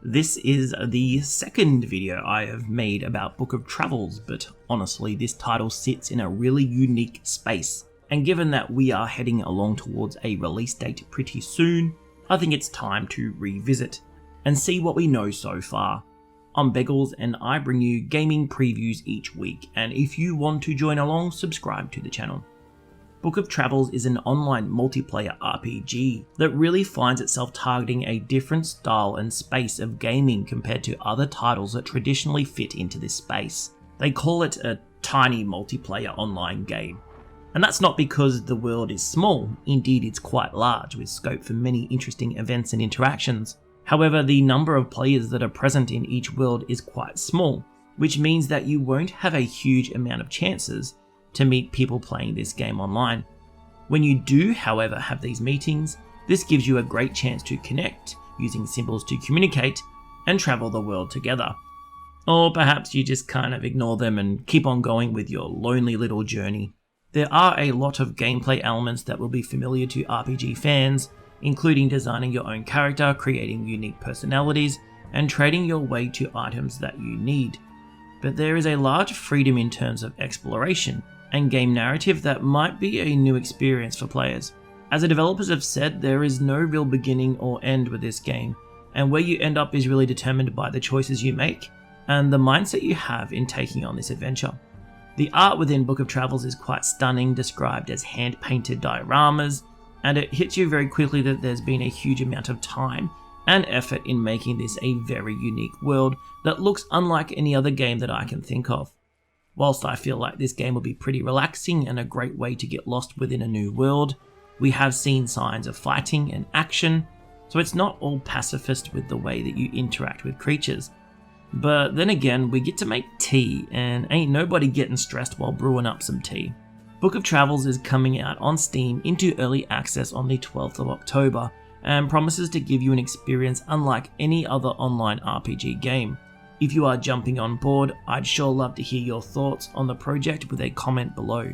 This is the second video I have made about Book of Travels, but honestly this title sits in a really unique space, and given that we are heading along towards a release date pretty soon, I think it's time to revisit and see what we know so far. I'm Beggles and I bring you gaming previews each week, and if you want to join along, subscribe to the channel. Book of Travels is an online multiplayer RPG that really finds itself targeting a different style and space of gaming compared to other titles that traditionally fit into this space. They call it a tiny multiplayer online game. And that's not because the world is small, indeed it's quite large with scope for many interesting events and interactions. However, the number of players that are present in each world is quite small, which means that you won't have a huge amount of chances to meet people playing this game online. When you do, however, have these meetings, this gives you a great chance to connect, using symbols to communicate, and travel the world together. Or perhaps you just kind of ignore them and keep on going with your lonely little journey. There are a lot of gameplay elements that will be familiar to RPG fans, including designing your own character, creating unique personalities, and trading your way to items that you need. But there is a large freedom in terms of exploration and game narrative that might be a new experience for players. As the developers have said, there is no real beginning or end with this game, and where you end up is really determined by the choices you make and the mindset you have in taking on this adventure. The art within Book of Travels is quite stunning, described as hand-painted dioramas, and it hits you very quickly that there's been a huge amount of time and effort in making this a very unique world that looks unlike any other game that I can think of. Whilst I feel like this game will be pretty relaxing and a great way to get lost within a new world, we have seen signs of fighting and action, so it's not all pacifist with the way that you interact with creatures. But then again, we get to make tea, and ain't nobody getting stressed while brewing up some tea. Book of Travels is coming out on Steam into early access on the 12th of October, and promises to give you an experience unlike any other online RPG game. If you are jumping on board, I'd sure love to hear your thoughts on the project with a comment below.